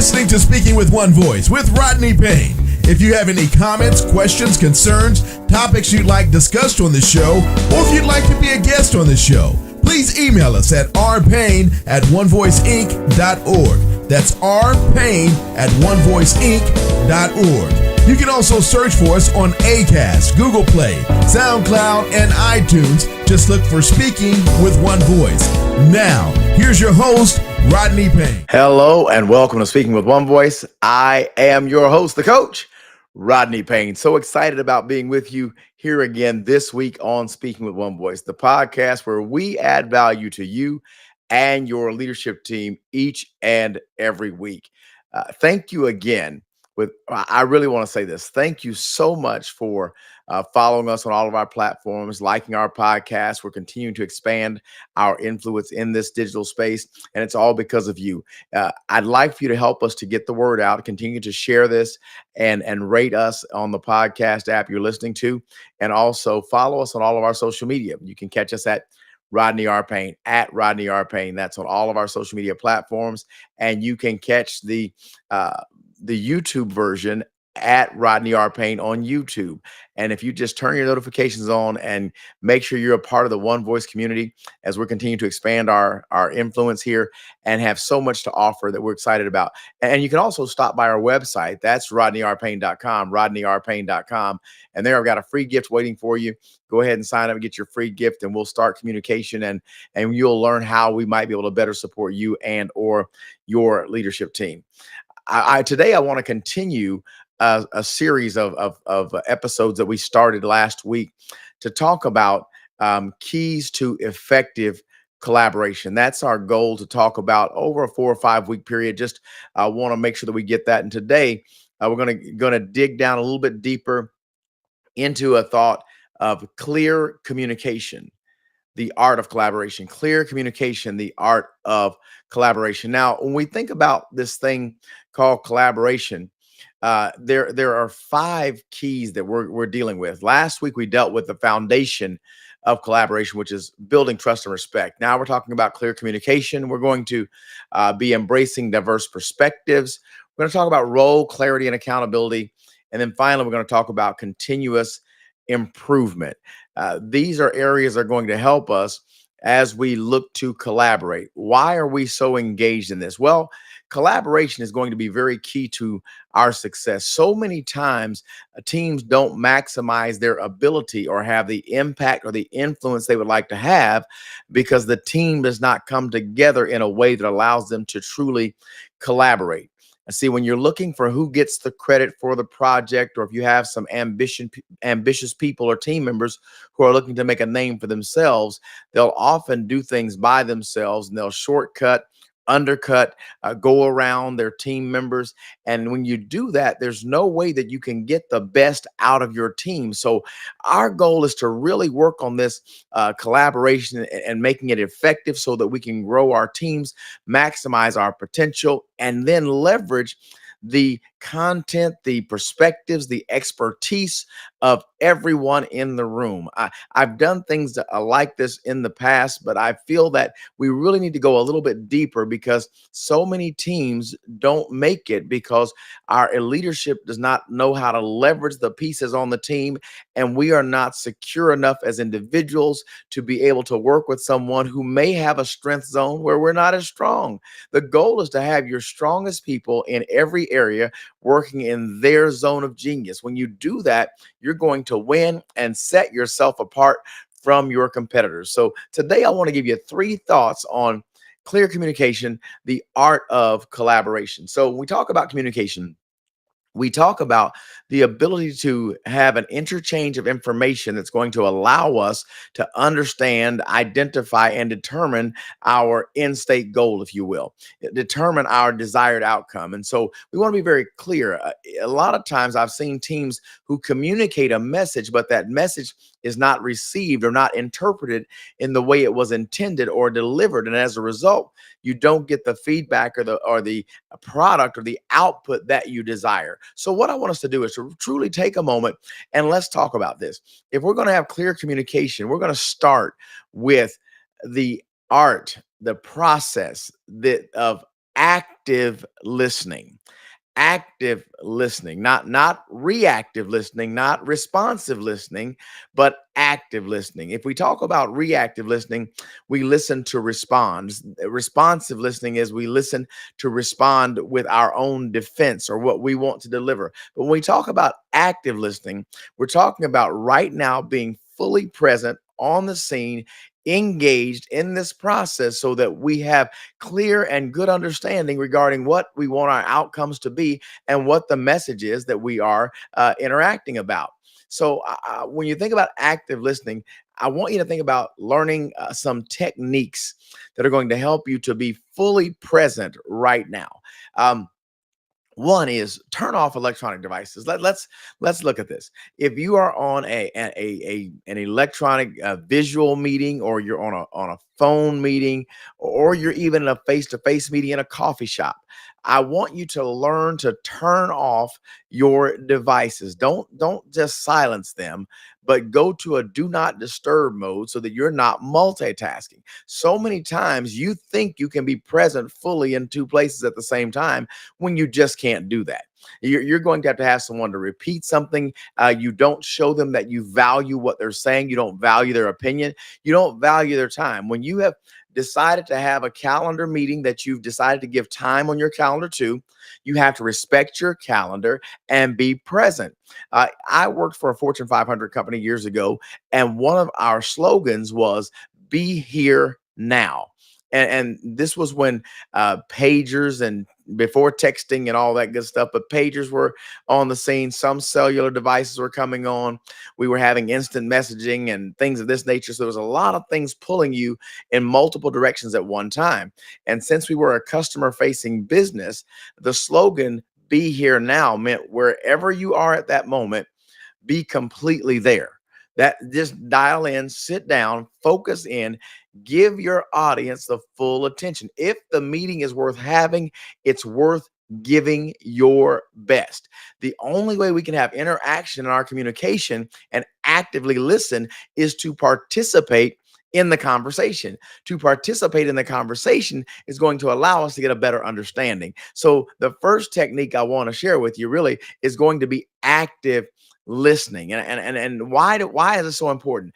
listening to Speaking with One Voice with Rodney Payne. If you have any comments, questions, concerns, topics you'd like discussed on the show, or if you'd like to be a guest on the show, please email us at rpayne@onevoiceinc.org. That's rpayne@onevoiceinc.org. You can also search for us on Acast, Google Play, SoundCloud, and iTunes. Just look for Speaking with One Voice. Now, here's your host, Rodney Payne. Hello and welcome to Speaking with One Voice. I am your host, the coach, Rodney Payne. So excited about being with you here again this week on Speaking with One Voice, the podcast where we add value to you and your leadership team each and every week. Thank you again. I really want to say this. Thank you so much for following us on all of our platforms, liking our podcast. We're continuing to expand our influence in this digital space, and it's all because of you. I'd like for you to help us to get the word out, continue to share this and rate us on the podcast app you're listening to, and also follow us on all of our social media. You can catch us at Rodney R. Payne, at Rodney R. Payne. That's on all of our social media platforms, and you can catch the YouTube version at Rodney R. Payne on YouTube. And if you just turn your notifications on and make sure you're a part of the One Voice community as we're continuing to expand our influence here and have so much to offer that we're excited about. And you can also stop by our website. That's rodneyrpayne.com, rodneyrpayne.com. And there I've got a free gift waiting for you. Go ahead and sign up and get your free gift, and we'll start communication, and you'll learn how we might be able to better support you and or your leadership team. Today I want to continue a series of episodes that we started last week to talk about keys to effective collaboration. That's our goal, to talk about over a 4 or 5 week period. Just want to make sure that we get that. And today we're going to dig down a little bit deeper into a thought of clear communication. The art of collaboration, clear communication, the art of collaboration. Now, when we think about this thing called collaboration, there are 5 keys that we're dealing with. Last week, we dealt with the foundation of collaboration, which is building trust and respect. Now we're talking about clear communication. We're going to be embracing diverse perspectives. We're going to talk about role, clarity, and accountability. And then finally, we're going to talk about continuous improvement. These are areas that are going to help us as we look to collaborate. Why are we so engaged in this? Well, collaboration is going to be very key to our success. So many times, teams don't maximize their ability or have the impact or the influence they would like to have because the team does not come together in a way that allows them to truly collaborate. See, when you're looking for who gets the credit for the project, or if you have some ambitious people or team members who are looking to make a name for themselves, they'll often do things by themselves, and they'll shortcut, undercut, go around their team members. And when you do that, there's no way that you can get the best out of your team. So our goal is to really work on this collaboration and making it effective so that we can grow our teams, maximize our potential, and then leverage the content, the perspectives, the expertise of everyone in the room. I've done things that are like this in the past, but I feel that we really need to go a little bit deeper because so many teams don't make it because our leadership does not know how to leverage the pieces on the team, and we are not secure enough as individuals to be able to work with someone who may have a strength zone where we're not as strong. The goal is to have your strongest people in every area working in their zone of genius. When you do that, you're going to win and set yourself apart from your competitors. So today I want to give you 3 thoughts on clear communication, the art of collaboration. So when we talk about communication, we talk about the ability to have an interchange of information that's going to allow us to understand, identify, and determine our end state goal, if you will, determine our desired outcome. And so we want to be very clear. A lot of times I've seen teams who communicate a message, but that message is not received or not interpreted in the way it was intended or delivered. And as a result, you don't get the feedback or the product or the output that you desire. So what I want us to do is to truly take a moment and let's talk about this. If we're going to have clear communication, we're going to start with the art, the process of active listening. Active listening, not reactive listening, not responsive listening, but active listening. If we talk about reactive listening, we listen to respond. Responsive listening is we listen to respond with our own defense or what we want to deliver. But when we talk about active listening, we're talking about right now being fully present on the scene, engaged in this process so that we have clear and good understanding regarding what we want our outcomes to be and what the message is that we are interacting about. So, when you think about active listening, I want you to think about learning some techniques that are going to help you to be fully present right now. Um, One is turn off electronic devices. Let's look at this. If you are on an electronic visual meeting, or you're on a phone meeting, or you're even in a face to face meeting in a coffee shop, I want you to learn to turn off your devices. Don't just silence them, but go to a do not disturb mode so that you're not multitasking. So many times you think you can be present fully in two places at the same time when you just can't do that. You're going to have someone to repeat something. You don't show them that you value what they're saying. You don't value their opinion. You don't value their time. When you have decided to have a calendar meeting that you've decided to give time on your calendar to, you have to respect your calendar and be present. I worked for a Fortune 500 company years ago, and one of our slogans was "Be here now." And this was when pagers and before texting and all that good stuff, but pagers were on the scene. Some cellular devices were coming on. We were having instant messaging and things of this nature. So there was a lot of things pulling you in multiple directions at one time. And since we were a customer facing business, the slogan "Be here now" meant wherever you are at that moment, be completely there. That just dial in, sit down, focus in, give your audience the full attention. If the meeting is worth having, it's worth giving your best. The only way we can have interaction in our communication and actively listen is to participate in the conversation. To participate in the conversation is going to allow us to get a better understanding. So the first technique I want to share with you really is going to be active listening. And why is it so important?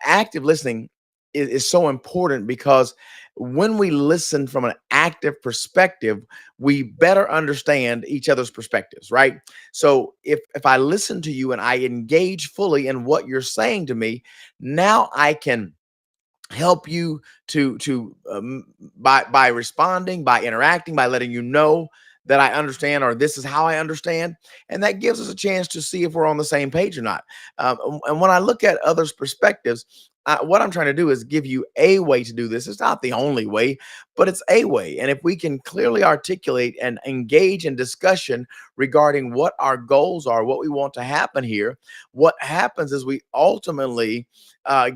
Active listening is so important because when we listen from an active perspective, we better understand each other's perspectives, right? So if I listen to you and I engage fully in what you're saying to me, now I can help you to by responding, by interacting, by letting you know that I understand, or this is how I understand, and that gives us a chance to see if we're on the same page or not. And when I look at others' perspectives, what I'm trying to do is give you a way to do this. It's not the only way, but it's a way. And if we can clearly articulate and engage in discussion regarding what our goals are, what we want to happen here, what happens is we ultimately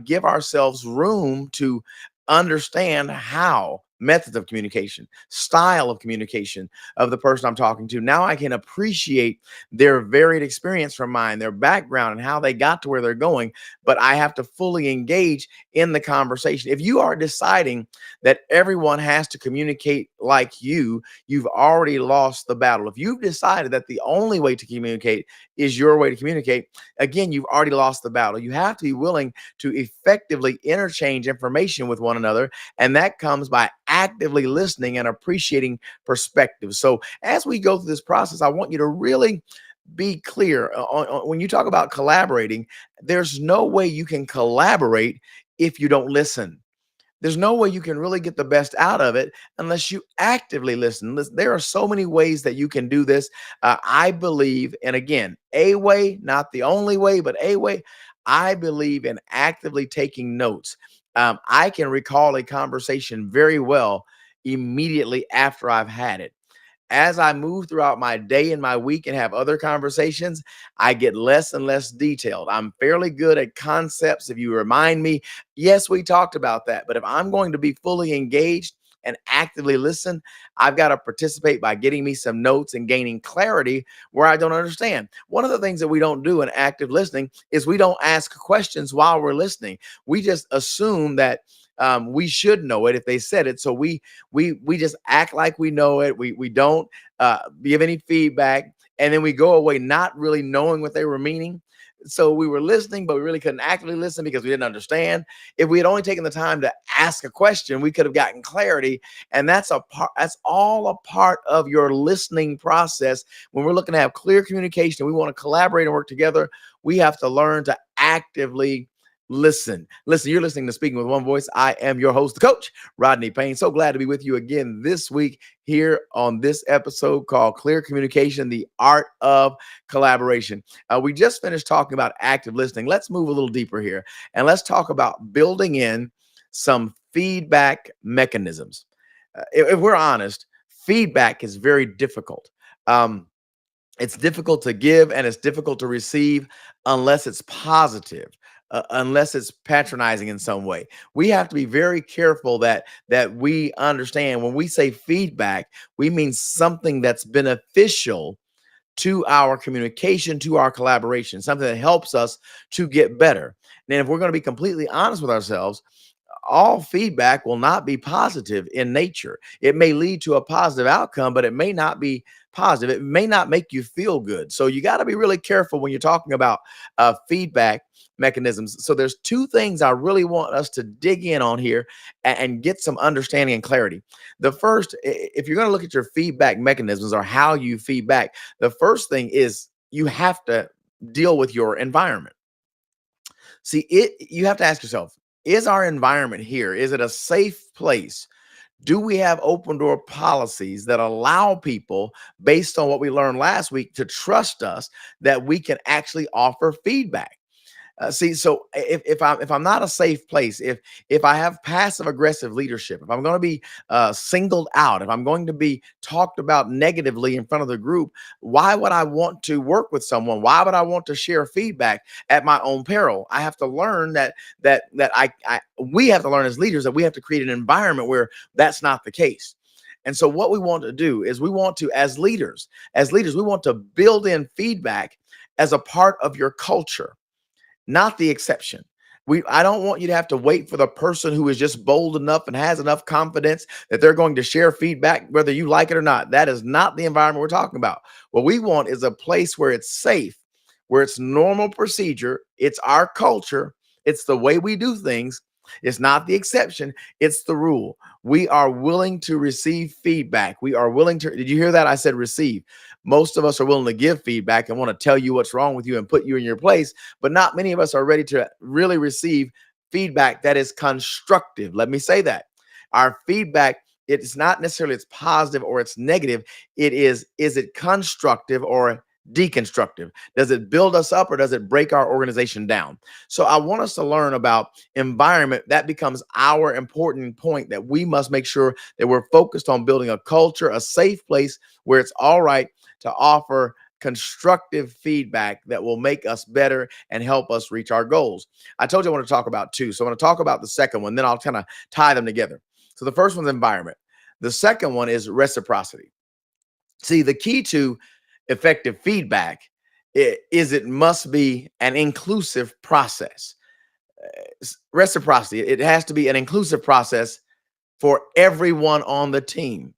give ourselves room to understand how methods of communication, style of communication of the person I'm talking to. Now I can appreciate their varied experience from mine, their background, and how they got to where they're going. But I have to fully engage in the conversation. If you are deciding that everyone has to communicate like you've already lost the battle. If you've decided that the only way to communicate is your way to communicate, again, you've already lost the battle. You have to be willing to effectively interchange information with one another. And that comes by actively listening and appreciating perspectives. So as we go through this process, I want you to really be clear when you talk about collaborating. There's no way you can collaborate if you don't listen. There's no way you can really get the best out of it unless you actively listen. There are so many ways that you can do this. I believe, and again, a way, not the only way, but a way. I believe in actively taking notes. I can recall a conversation very well immediately after I've had it. As I move throughout my day and my week and have other conversations, I get less and less detailed. I'm fairly good at concepts. If you remind me, yes, we talked about that. But if I'm going to be fully engaged and actively listen, I've got to participate by getting me some notes and gaining clarity where I don't understand. One of the things that we don't do in active listening is we don't ask questions while we're listening. We just assume that we should know it if they said it. So we just act like we know it. We don't give any feedback, and then we go away not really knowing what they were meaning. So we were listening, but we really couldn't actively listen because we didn't understand. If we had only taken the time to ask a question, we could have gotten clarity. And that's all a part of your listening process. When we're looking to have clear communication, we want to collaborate and work together. We have to learn to actively listen. Listen, you're listening to Speaking with One Voice. I am your host, the coach, Rodney Payne. So glad to be with you again this week here on this episode called Clear Communication, the Art of Collaboration. We just finished talking about active listening. Let's move a little deeper here and let's talk about building in some feedback mechanisms. If we're honest, feedback is very difficult. It's difficult to give and it's difficult to receive unless it's positive, unless it's patronizing in some way. We have to be very careful that we understand when we say feedback, we mean something that's beneficial to our communication, to our collaboration, something that helps us to get better. And if we're going to be completely honest with ourselves, all feedback will not be positive in nature. It may lead to a positive outcome, but it may not be positive. It may not make you feel good. So you got to be really careful when you're talking about feedback mechanisms. So there's two things I really want us to dig in on here and get some understanding and clarity. The first, if you're going to look at your feedback mechanisms or how you feedback, the first thing is you have to deal with your environment. See, you have to ask yourself, is our environment here? Is it a safe place? Do we have open door policies that allow people, based on what we learned last week, to trust us that we can actually offer feedback? So if I'm not a safe place, if I have passive aggressive leadership, if I'm going to be singled out, if I'm going to be talked about negatively in front of the group, why would I want to work with someone? Why would I want to share feedback at my own peril? I have to learn that we have to learn as leaders that we have to create an environment where that's not the case. And so what we want to do is we want to, as leaders, we want to build in feedback as a part of your culture, not the exception. I don't want you to have to wait for the person who is just bold enough and has enough confidence that they're going to share feedback, whether you like it or not. That is not the environment we're talking about. What we want is a place where it's safe, where it's normal procedure. It's our culture. It's the way we do things. It's not the exception. It's the rule. We are willing to receive feedback. We are willing to, did you hear that? I said receive. Most of us are willing to give feedback and want to tell you what's wrong with you and put you in your place, but not many of us are ready to really receive feedback that is constructive. Let me say that. Our feedback, it's not necessarily it's positive or it's negative. Is it constructive or deconstructive? Does it build us up or does it break our organization down? So I want us to learn about environment. That becomes our important point, that we must make sure that we're focused on building a culture, a safe place where it's all right to offer constructive feedback that will make us better and help us reach our goals. I told you I want to talk about two. So I want to talk about the second one, then I'll kind of tie them together. So the first one's environment. The second one is reciprocity. See, the key to effective feedback is it must be an inclusive process. Reciprocity, it has to be an inclusive process for everyone on the team.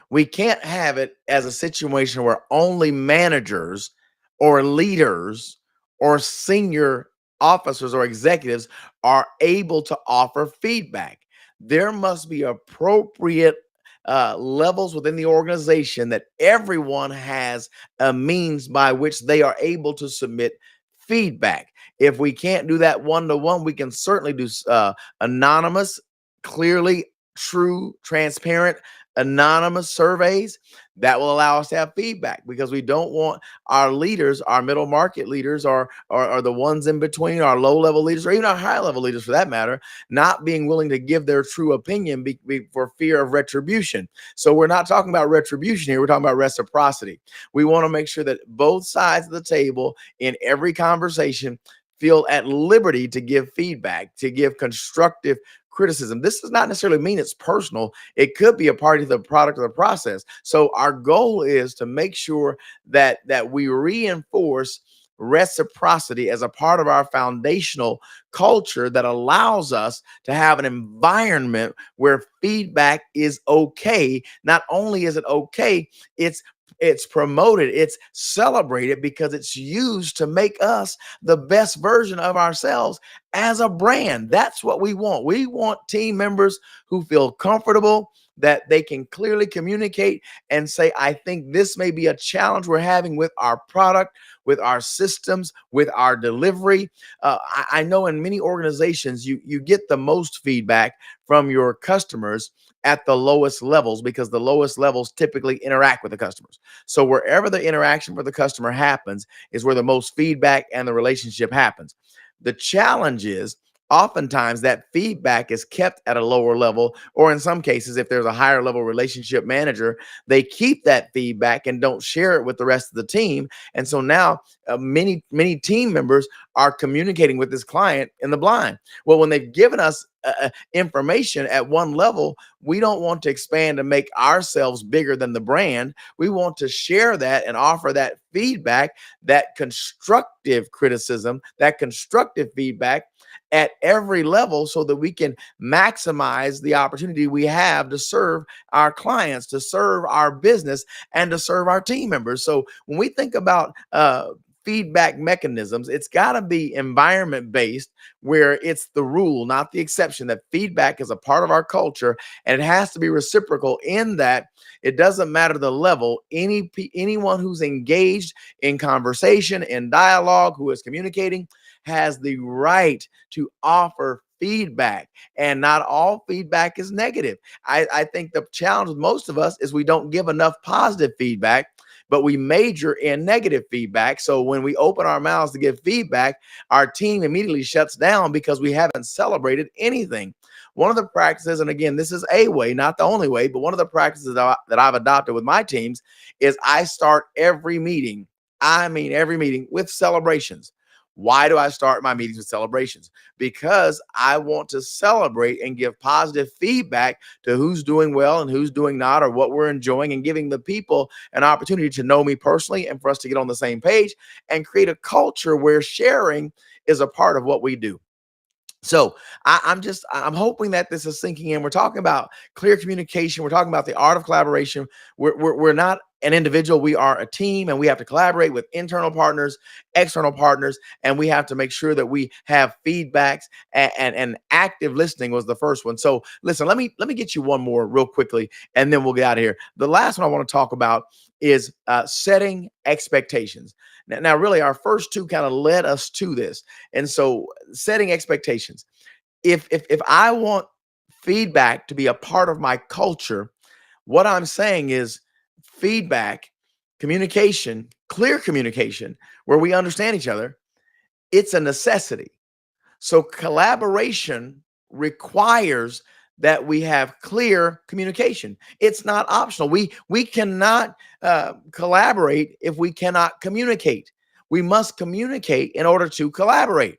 We can't have it as a situation where only managers or leaders or senior officers or executives are able to offer feedback. There must be appropriate levels within the organization that everyone has a means by which they are able to submit feedback. If we can't do that one-to-one, we can certainly do anonymous, clearly true, transparent, anonymous surveys that will allow us to have feedback, because we don't want our leaders, our middle market leaders, or the ones in between, our low level leaders, or even our high level leaders for that matter, not being willing to give their true opinion for fear of retribution. So we're not talking about retribution here. We're talking about reciprocity. We want to make sure that both sides of the table in every conversation feel at liberty to give feedback, to give constructive criticism. This does not necessarily mean it's personal. It could be a part of the product of the process. So our goal is to make sure that we reinforce reciprocity as a part of our foundational culture that allows us to have an environment where feedback is okay. Not only is it okay, it's it's promoted, it's celebrated because it's used to make us the best version of ourselves as a brand. That's what we want. We want team members who feel comfortable, that they can clearly communicate and say, I think this may be a challenge we're having with our product, with our systems, with our delivery. I know in many organizations, you get the most feedback from your customers at the lowest levels, because the lowest levels typically interact with the customers. So wherever the interaction for the customer happens is where the most feedback and the relationship happens. The challenge is oftentimes that feedback is kept at a lower level, or in some cases, if there's a higher level relationship manager, they keep that feedback and don't share it with the rest of the team. And so now many team members are communicating with this client in the blind. Well, when they've given us information at one level, we don't want to expand and make ourselves bigger than the brand. We want to share that and offer that feedback, that constructive criticism, that constructive feedback at every level, so that we can maximize the opportunity we have to serve our clients, to serve our business, and to serve our team members. So when we think about feedback mechanisms, it's got to be environment based, where it's the rule, not the exception, that feedback is a part of our culture, and it has to be reciprocal in that it doesn't matter the level. Anyone who's engaged in conversation, in dialogue, who is communicating, has the right to offer feedback, and not all feedback is negative. I think the challenge with most of us is we don't give enough positive feedback, but we major in negative feedback. So when we open our mouths to give feedback, our team immediately shuts down because we haven't celebrated anything. One of the practices, and again, this is a way, not the only way, but one of the practices that I've adopted with my teams is I start every meeting, I mean every meeting, with celebrations. Why do I start my meetings with celebrations? Because I want to celebrate and give positive feedback to who's doing well and who's doing not, or what we're enjoying, and giving the people an opportunity to know me personally and for us to get on the same page and create a culture where sharing is a part of what we do. So I'm hoping that this is sinking in. We're talking about clear communication. We're talking about the art of collaboration. We're not an individual. We are a team, and we have to collaborate with internal partners, external partners, and we have to make sure that we have feedbacks, and active listening was the first one. So listen, let me get you one more real quickly, and then we'll get out of here. The last one I want to talk about is setting expectations. Now, really, our first two kind of led us to this. And so setting expectations. If I want feedback to be a part of my culture, what I'm saying is feedback, communication, clear communication, where we understand each other, it's a necessity. So collaboration requires that we have clear communication. It's not optional. We cannot collaborate if we cannot communicate. We must communicate in order to collaborate.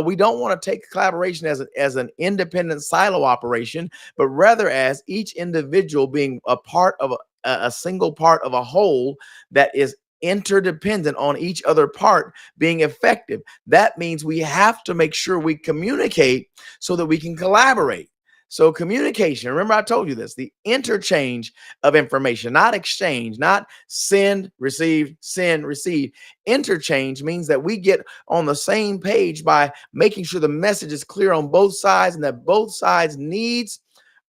We don't want to take collaboration as an independent silo operation, but rather as each individual being a part of a single part of a whole that is interdependent on each other part being effective. That means we have to make sure we communicate so that we can collaborate. So communication, remember I told you this, the interchange of information, not exchange, not send, receive, send, receive. Interchange means that we get on the same page by making sure the message is clear on both sides, and that both sides' needs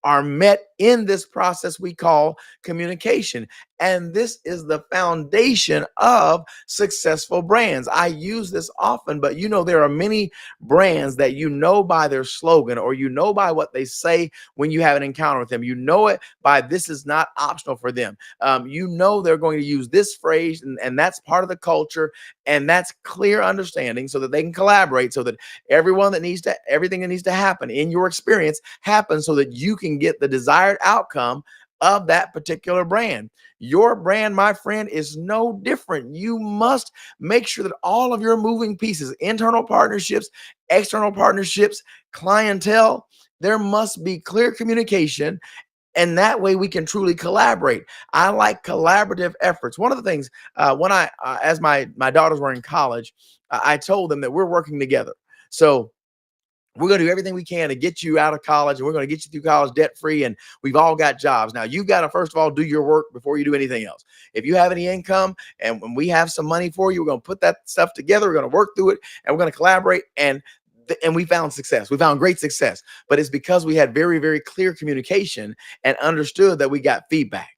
are met in this process we call communication. And this is the foundation of successful brands. I use this often, but there are many brands that by their slogan, or by what they say when you have an encounter with them. You know it by this is not optional for them. They're going to use this phrase, and that's part of the culture, and that's clear understanding so that they can collaborate, so that everything that needs to happen in your experience happens, so that you can get the desired outcome of that particular brand. Your brand, my friend, is no different. You must make sure that all of your moving pieces, internal partnerships, external partnerships, clientele, there must be clear communication And that way we can truly collaborate. I like collaborative efforts. One of the things when as my daughters were in college, I told them that we're working together. So we're going to do everything we can to get you out of college, and we're going to get you through college debt free. And we've all got jobs. Now, you've got to, first of all, do your work before you do anything else. If you have any income and when we have some money for you, we're going to put that stuff together. We're going to work through it, and we're going to collaborate. And we found success. We found great success. But it's because we had very, very clear communication and understood that we got feedback.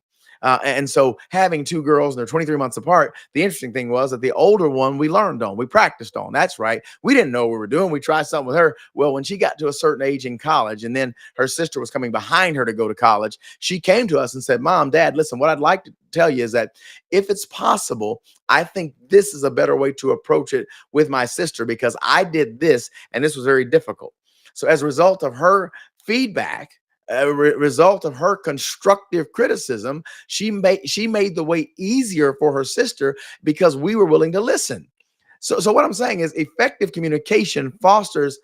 And so having two girls and they're 23 months apart, the interesting thing was that the older one we learned on, we practiced on. That's right. We didn't know what we were doing. We tried something with her. Well, when she got to a certain age in college and then her sister was coming behind her to go to college, she came to us and said, Mom, Dad, listen, what I'd like to tell you is that if it's possible, I think this is a better way to approach it with my sister because I did this and this was very difficult. So as a result of her feedback, result of her constructive criticism, she made the way easier for her sister because we were willing to listen. So what I'm saying is effective communication fosters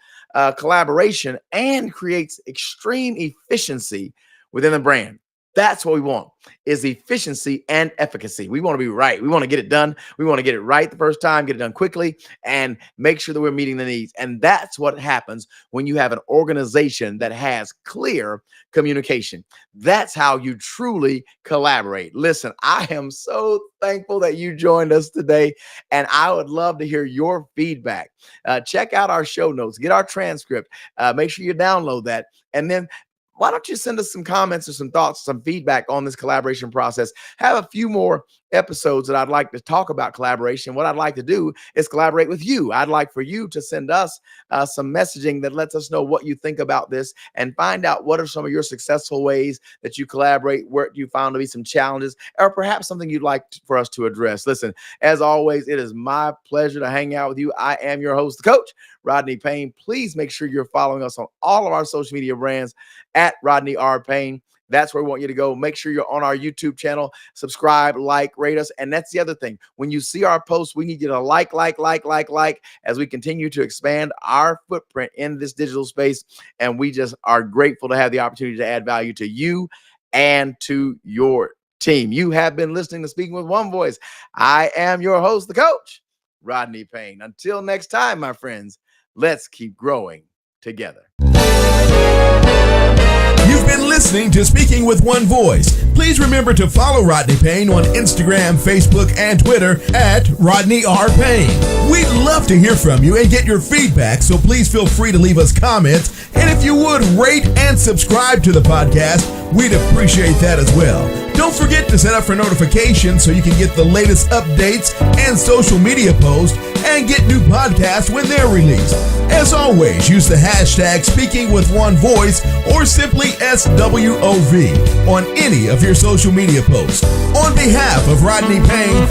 collaboration and creates extreme efficiency within the brand. That's what we want, is efficiency and efficacy. We want to be right. We want to get it done. We want to get it right the first time, get it done quickly, and make sure that we're meeting the needs. And that's what happens when you have an organization that has clear communication. That's how you truly collaborate. Listen, I am so thankful that you joined us today, and I would love to hear your feedback. Check out our show notes, get our transcript, make sure you download that, and then why don't you send us some comments or some thoughts, some feedback on this collaboration process? Have a few more episodes that I'd like to talk about collaboration. What I'd like to do is collaborate with you. I'd like for you to send us some messaging that lets us know what you think about this and find out what are some of your successful ways that you collaborate, where you found to be some challenges, or perhaps something you'd like for us to address. Listen, as always, it is my pleasure to hang out with you. I am your host, the coach, Rodney Payne. Please make sure you're following us on all of our social media brands at Rodney R. Payne. That's where we want you to go. Make sure you're on our YouTube channel, subscribe, like, rate us. And that's the other thing. When you see our posts, we need you to like, as we continue to expand our footprint in this digital space. And we just are grateful to have the opportunity to add value to you and to your team. You have been listening to Speaking with One Voice. I am your host, the coach, Rodney Payne. Until next time, my friends, let's keep growing together. You've been listening to Speaking with One Voice. Please remember to follow Rodney Payne on Instagram, Facebook, and Twitter at Rodney R. Payne. We'd love to hear from you and get your feedback, so please feel free to leave us comments. And if you would, rate and subscribe to the podcast, we'd appreciate that as well. Don't forget to set up for notifications so you can get the latest updates and social media posts and get new podcasts when they're released. As always, use the hashtag Speaking with One Voice or simply SWOV on any of your social media posts. On behalf of Rodney Payne,